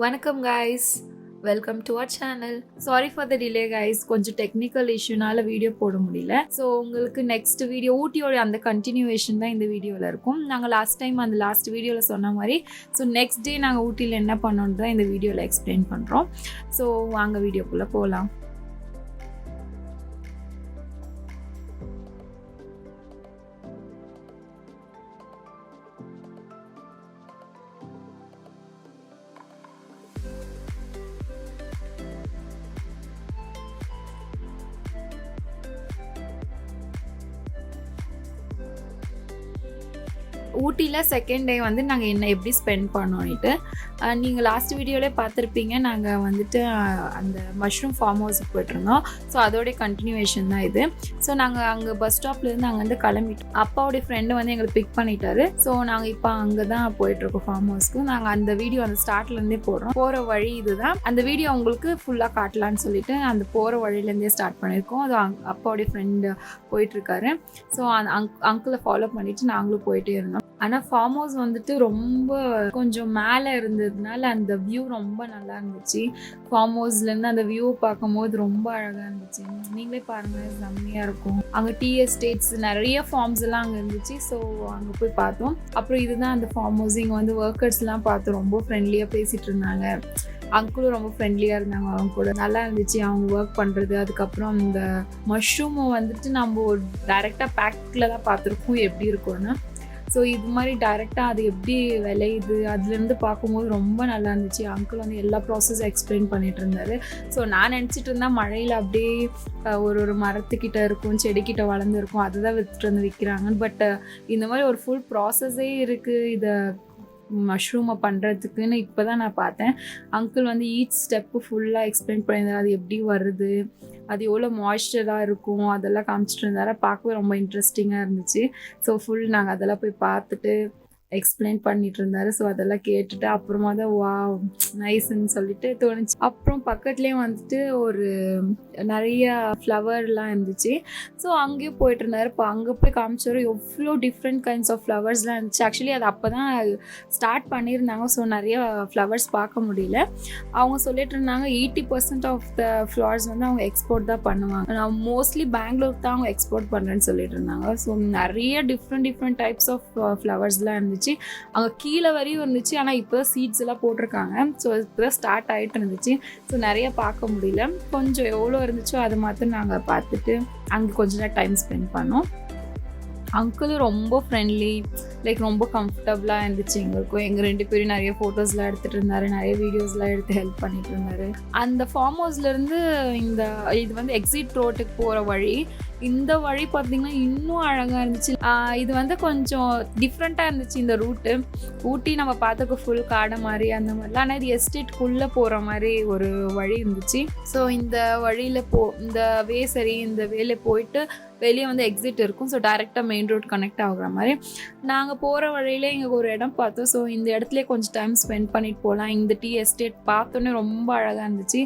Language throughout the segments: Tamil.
வணக்கம் guys, welcome to our channel. Sorry for the delay guys, கொஞ்சம் டெக்னிக்கல் இஷ்யூனால வீடியோ போட முடியல. ஸோ உங்களுக்கு நெக்ஸ்ட் வீடியோ ஊட்டியோட அந்த கண்டினியூவேஷன் தான் இந்த வீடியோவில் இருக்கும். நாங்கள் லாஸ்ட் வீடியோவில் சொன்ன மாதிரி ஸோ நெக்ஸ்ட் டே நாங்கள் ஊட்டியில் என்ன பண்ணோன்னு தான் இந்த வீடியோவில் எக்ஸ்பிளைன் பண்ணுறோம். ஸோ வாங்க வீடியோக்குள்ளே போகலாம். ஊட்டியில் செகண்ட் டே வந்து நாங்கள் என்ன எப்படி ஸ்பெண்ட் பண்ணோன்ட்டு நீங்கள் லாஸ்ட் வீடியோவிலே பார்த்துருப்பீங்க. நாங்கள் வந்துட்டு அந்த மஷ்ரூம் ஃபார்ம் ஹவுஸுக்கு போய்ட்டுருந்தோம். ஸோ அதோடைய கண்டினியூவேஷன் தான் இது. ஸோ நாங்கள் அங்கே பஸ் ஸ்டாப்லேருந்து அங்கேருந்து கிளம்பிட்டோம். அப்பாவுடைய ஃப்ரெண்டு வந்து எங்களை பிக் பண்ணிட்டாரு. ஸோ நாங்கள் இப்போ அங்கே தான் போயிட்டுருக்கோம் ஃபார்ம் ஹவுஸ்க்கு. நாங்கள் அந்த வீடியோ அந்த ஸ்டார்ட்லேருந்தே போடுறோம். போகிற வழி இதுதான். அந்த வீடியோ உங்களுக்கு ஃபுல்லாக காட்டலான்னு சொல்லிட்டு அந்த போகிற வழியிலேருந்தே ஸ்டார்ட் பண்ணியிருக்கோம். அது அப்பாவுடைய ஃப்ரெண்டு போயிட்டுருக்காரு. ஸோ அந்த அங்கிளை ஃபாலோ பண்ணிவிட்டு நாங்களும் போயிட்டே இருந்தோம். ஆனால் ஃபார்ம் ஹவுஸ் வந்துட்டு ரொம்ப கொஞ்சம் மேலே இருந்ததுனால அந்த வியூ ரொம்ப நல்லா இருந்துச்சு. ஃபார்ம் ஹவுஸ்லேருந்து அந்த வியூவை பார்க்கும்போது ரொம்ப அழகாக இருந்துச்சு. நீங்களே பாருங்கள், செம்மையாக இருக்கும். அங்கே டீ எஸ்டேட்ஸ் நிறைய ஃபார்ம்ஸ் எல்லாம் அங்கே இருந்துச்சு. ஸோ அங்கே போய் பார்த்தோம். அப்புறம் இதுதான் அந்த ஃபார்ம் ஹவுஸ். இங்கே வந்து ஒர்க்கர்ஸ்லாம் பார்த்து ரொம்ப ஃப்ரெண்ட்லியாக பேசிகிட்டு இருந்தாங்க. அங்கிளும் ரொம்ப ஃப்ரெண்ட்லியாக இருந்தாங்க. அவங்க கூட நல்லா இருந்துச்சு அவங்க ஒர்க் பண்ணுறது. அதுக்கப்புறம் இந்த மஷ்ரூமை வந்துட்டு நம்ம ஒரு டைரெக்டாக பேக்கில் தான் பார்த்துருக்கோம் எப்படி இருக்கும்னு. ஸோ இது மாதிரி டைரெக்டாக அது எப்படி விளையுது அதுலேருந்து பார்க்கும்போது ரொம்ப நல்லா இருந்துச்சு. அங்கிள் வந்து எல்லா ப்ராசஸும் எக்ஸ்பிளைன் பண்ணிகிட்டு இருந்தார். ஸோ நான் நினச்சிட்டு இருந்தேன் மழையில் அப்படியே ஒரு மரத்துக்கிட்ட இருக்கும், செடிக்கிட்ட வளர்ந்துருக்கும், அதுதான் விற்றுட்டு வந்து விற்கிறாங்கன்னு. பட் இந்த மாதிரி ஒரு ஃபுல் ப்ராசஸே இருக்குது இதை மஷ்ரூமை பண்ணுறதுக்குன்னு இப்போ தான் நான் பார்த்தேன். அங்கிள் வந்து ஈச் ஸ்டெப்பு ஃபுல்லாக எக்ஸ்பிளைன் பண்ணியிருந்தார். அது எப்படி வருது, அது எவ்வளோ மாய்ஸ்சராக இருக்கும், அதெல்லாம் காமிச்சிட்டு இருந்தார். பார்க்கவே ரொம்ப இன்ட்ரெஸ்டிங்காக இருந்துச்சு. ஸோ ஃபுல் நாங்கள் அதெல்லாம் போய் பார்த்துட்டு எக்ஸ்பிளைன் பண்ணிட்டு இருந்தாரு. ஸோ அதெல்லாம் கேட்டுட்டு அப்புறமா தான் வா நைஸ்ன்னு சொல்லிட்டு தோணுச்சு. அப்புறம் பக்கத்துலேயே வந்துட்டு ஒரு நிறைய ஃப்ளவர்லாம் இருந்துச்சு. ஸோ அங்கேயும் போயிட்டு இருந்தாரு. இப்போ அங்கே போய் காமிச்சாரு எவ்வளோ டிஃப்ரெண்ட் கைண்ட்ஸ் ஆஃப் ஃப்ளவர்ஸ்லாம் இருந்துச்சு. ஆக்சுவலி அது அப்போ தான் ஸ்டார்ட் பண்ணியிருந்தாங்க. ஸோ நிறைய ஃப்ளவர்ஸ் பார்க்க முடியல. அவங்க சொல்லிட்டு இருந்தாங்க 80% ஆஃப் த ஃப்ளவர்ஸ் வந்து அவங்க எக்ஸ்போர்ட் தான் பண்ணுவாங்க. நான் மோஸ்ட்லி பெங்களூர் தான் அவங்க எக்ஸ்போர்ட் பண்ணுறேன்னு சொல்லிட்டு இருந்தாங்க. ஸோ நிறைய டிஃப்ரெண்ட் டைப்ஸ் ஆஃப் ஃப்ளவர்ஸ்லாம் இருந்துச்சு. அங்கே கீழே வரையும் இருந்துச்சு. ஆனால் இப்போ சீட்ஸ் எல்லாம் போட்டிருக்காங்க. ஸோ இப்போ ஸ்டார்ட் ஆகிட்டு இருந்துச்சு. ஸோ நிறைய பார்க்க முடியல. கொஞ்சம் எவ்வளோ இருந்துச்சோ அதை மாத்திரம் நாங்கள் பார்த்துட்டு அங்கே கொஞ்ச நேரம் டைம் ஸ்பெண்ட் பண்ணோம். அங்கிளும் ரொம்ப ஃப்ரெண்ட்லி, லைக் ரொம்ப கம்ஃபர்டபுளாக இருந்துச்சு எங்களுக்கும். எங்கள் 2 பேரும் நிறைய ஃபோட்டோஸ்லாம் எடுத்துகிட்டு இருந்தார், நிறைய வீடியோஸ்லாம் எடுத்து ஹெல்ப் பண்ணிட்டு இருந்தார். அந்த ஃபார்ம் ஹவுஸ்லேருந்து இது வந்து எக்ஸிட் ரோட்டுக்கு போகிற வழி. இந்த வழி பார்த்திங்கன்னா இன்னும் அழகாக இருந்துச்சு. இது வந்து கொஞ்சம் டிஃப்ரெண்ட்டாக இருந்துச்சு இந்த ரூட்டு. ஊட்டி நம்ம பார்த்துக்க ஃபுல் காடை மாதிரி அந்த மாதிரிலாம், ஆனால் இது எஸ்டேட்குள்ளே போகிற மாதிரி ஒரு வழி இருந்துச்சு. ஸோ இந்த வழியில் இந்த இந்த வேலை போயிட்டு வெளியே வந்து எக்ஸிட் இருக்கும். ஸோ டைரெக்டாக மெயின் ரோட் கனெக்ட் ஆகுற மாதிரி நாங்கள் போகிற வழியிலே எங்களுக்கு ஒரு இடம் பார்த்தோம். ஸோ இந்த இடத்துல கொஞ்சம் டைம் ஸ்பெண்ட் பண்ணிட்டு போகலாம். இந்த டீ எஸ்டேட் பார்த்தோன்னே ரொம்ப அழகாக இருந்துச்சு.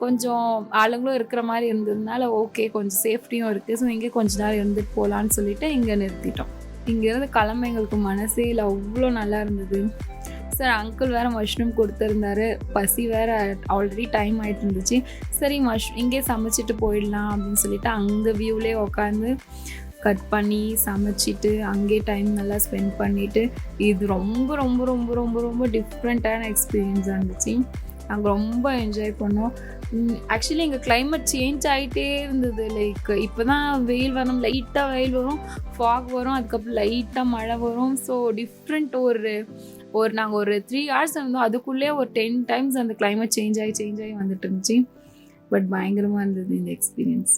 கொஞ்சம் ஆளுங்களும் இருக்கிற மாதிரி இருந்ததுனால ஓகே, கொஞ்சம் சேஃப்டியும் இருக்குது. ஸோ இங்கே கொஞ்ச நேரம் இருந்துட்டு போகலான்னு சொல்லிட்டு இங்கே நிறுத்திட்டோம். இங்கேருந்து கிளம்ப எங்களுக்கு மனசே இல்லை, அவ்வளோ நல்லா இருந்தது. சார் அங்கிள் வேறு மஷ்ரூம் கொடுத்துருந்தாரு. பசி வேறு ஆல்ரெடி டைம் ஆகிட்டு இருந்துச்சு. சரி இங்கே சமைச்சிட்டு போயிடலாம் அப்படின்னு சொல்லிட்டு அங்கே வியூவிலே உட்காந்து கட் பண்ணி சமைச்சிட்டு அங்கேயே டைம் நல்லா ஸ்பெண்ட் பண்ணிவிட்டு இது ரொம்ப ரொம்ப ரொம்ப ரொம்ப ரொம்ப டிஃப்ரெண்ட்டான எக்ஸ்பீரியன்ஸாக இருந்துச்சு. நாங்கள் ரொம்ப என்ஜாய் பண்ணோம். ஆக்சுவலி எங்கள் கிளைமேட் சேஞ்ச் ஆகிட்டே இருந்தது. லைக் இப்போ தான் வெயில் வரும், லைட்டாக வெயில் வரும், ஃபாக் வரும், அதுக்கப்புறம் லைட்டாக மழை வரும். ஸோ டிஃப்ரெண்ட் நாங்கள் ஒரு 3 hours இருந்தோம். அதுக்குள்ளே ஒரு 10 times அந்த கிளைமேட் சேஞ்ச் ஆகி வந்துட்டு இருந்துச்சு. பட் பயங்கரமாக இருந்தது இந்த எக்ஸ்பீரியன்ஸ்.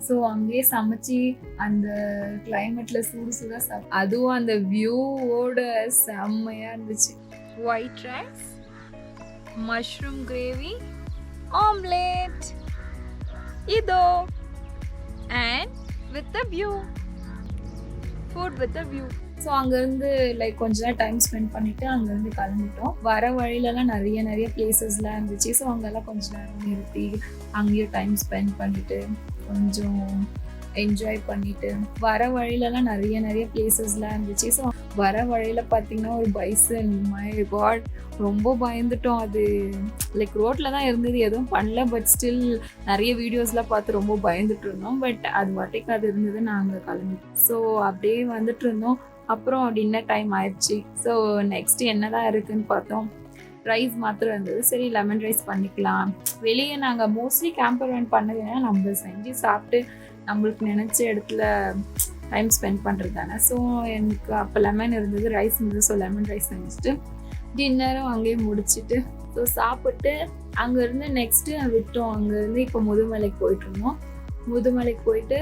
ஸோ அங்கேயே சமைச்சி அந்த கிளைமேட்டில் சூடாக அதுவும் அந்த வியூவோட செம்மையாக இருந்துச்சு. White rice, mushroom gravy, omelette இதோ and with a view, food with a view. So அங்கேருந்து லைக் கொஞ்ச நேரம் டைம் ஸ்பெண்ட் பண்ணிவிட்டு அங்கேருந்து கிளம்பிட்டோம். வர வழியிலலாம் நிறைய பிளேசஸ்லாம் இருந்துச்சு. ஸோ அங்கெல்லாம் கொஞ்ச நேரம் நிறுத்தி அங்கேயும் டைம் ஸ்பெண்ட் பண்ணிவிட்டு கொஞ்சம் என்ஜாய் பண்ணிவிட்டு வர வழியிலலாம் நிறைய பிளேசஸ்லாம் இருந்துச்சு. ஸோ வர வழியில் பார்த்திங்கன்னா ஒரு பைசன், மை காட் ரொம்ப பயந்துட்டோம். அது லைக் ரோட்டில் தான் இருந்தது, எதுவும் பண்ணல. பட் ஸ்டில் நிறைய வீடியோஸ்லாம் பார்த்து ரொம்ப பயந்துட்டு இருந்தோம். பட் அது வாட்டிக்கு அது இருந்தது, நாங்கள் கிளம்பிட்டோம். ஸோ அப்படியே வந்துட்டு இருந்தோம். அப்புறம் டின்னர் டைம் ஆயிடுச்சு. ஸோ நெக்ஸ்ட்டு என்னதான் இருக்குதுன்னு பார்த்தோம். ரைஸ் மாத்திரம் இருந்தது. சரி லெமன் ரைஸ் பண்ணிக்கலாம். வெளியே நாங்கள் மோஸ்ட்லி கேம்பர்வேன் பண்ணதுன்னா நம்ம செஞ்சு சாப்பிட்டு நம்மளுக்கு நினச்ச இடத்துல டைம் ஸ்பெண்ட் பண்ணுறது தானே. ஸோ எனக்கு அப்போ லெமன் இருந்தது, ரைஸ் இருந்தது. ஸோ லெமன் ரைஸ் செஞ்சுட்டு டின்னரும் அங்கேயே முடிச்சுட்டு ஸோ சாப்பிட்டு அங்கேருந்து நெக்ஸ்ட்டு விட்டோம். அங்கேருந்து இப்போ முதுமலைக்கு போயிட்டுருந்தோம். முதுமலைக்கு போயிட்டு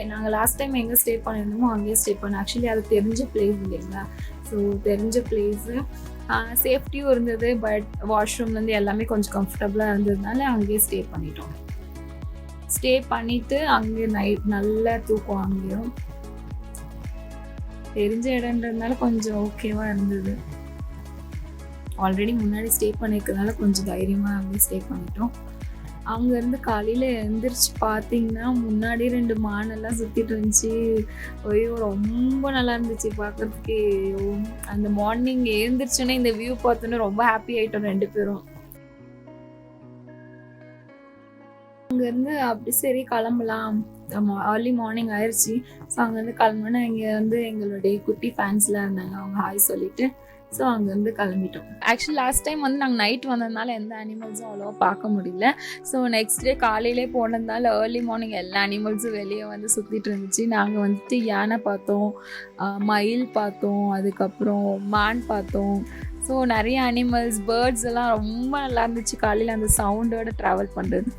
நாங்கள் லாஸ்ட் டைம் எங்கே ஸ்டே பண்ணியிருந்தோமோ அங்கேயே ஸ்டே பண்ணோம். ஆக்சுவலி அது தெரிஞ்ச பிளேஸ் இல்லைங்களா. ஸோ தெரிஞ்ச பிளேஸு, சேஃப்டியும் இருந்தது. பட் வாஷ்ரூம்லேருந்து எல்லாமே கொஞ்சம் கம்ஃபர்டபுளாக இருந்ததுனால அங்கேயே ஸ்டே பண்ணிட்டோம். ஸ்டே பண்ணிவிட்டு அங்கே நைட் நல்லா தூக்கம். அங்கேயும் தெரிஞ்ச இடம்ன்றதுனால கொஞ்சம் ஓகேவாக இருந்தது. ஆல்ரெடி முன்னாடி ஸ்டே பண்ணியிருக்கிறதுனால கொஞ்சம் தைரியமாக அங்கேயே ஸ்டே பண்ணிட்டோம். அங்கேருந்து காலையில் எழுந்திரிச்சு பார்த்தீங்கன்னா முன்னாடி 2 மானெல்லாம் சுற்றிட்டு இருந்துச்சு. ஐயோ ரொம்ப நல்லா இருந்துச்சு பார்க்குறதுக்கு. அந்த மார்னிங் எழுந்திரிச்சோன்னே இந்த வியூ பார்த்தோன்னே ரொம்ப ஹாப்பி ஆகிட்டோம் 2 பேரும். அங்கேருந்து அப்படி சரி கிளம்பலாம், ஏர்லி மார்னிங் ஆயிடுச்சு. ஸோ அங்கேருந்து கிளம்புனா இங்கே வந்து எங்களுடைய குட்டி ஃபேன்ஸ்லாம் இருந்தாங்க, அவங்க ஹாய் சொல்லிவிட்டு ஸோ அங்கேருந்து கிளம்பிட்டோம். ஆக்சுவலி லாஸ்ட் டைம் வந்து நாங்கள் நைட் வந்ததுனால எந்த அனிமல்ஸும் அவ்வளோவா பார்க்க முடியல. ஸோ நெக்ஸ்ட் டே காலையிலே போனதுனால ஏர்லி மார்னிங் எல்லா அனிமல்ஸும் வெளியே வந்து சுற்றிட்டு இருந்துச்சு. நாங்கள் வந்துட்டு யானை பார்த்தோம், மயில் பார்த்தோம், அதுக்கப்புறம் மான் பார்த்தோம். ஸோ நிறைய அனிமல்ஸ், பேர்ட்ஸ் எல்லாம் ரொம்ப நல்லா இருந்துச்சு. காலையில் அந்த சவுண்டோட ட்ராவல் பண்ணுறது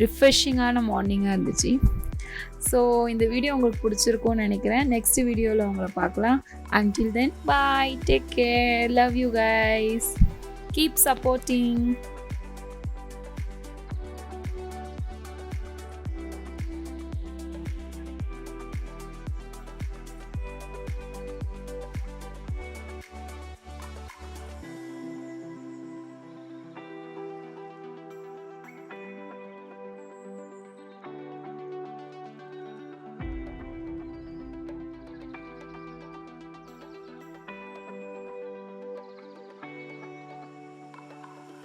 ரிஃப்ரெஷிங்கான மார்னிங்காக இருந்துச்சு. ஸோ இந்த வீடியோ உங்களுக்கு பிடிச்சிருக்கும்னு நினைக்கிறேன். நெக்ஸ்ட் வீடியோவில் உங்களை பார்க்கலாம். Until then, bye, take care, love you guys, keep supporting.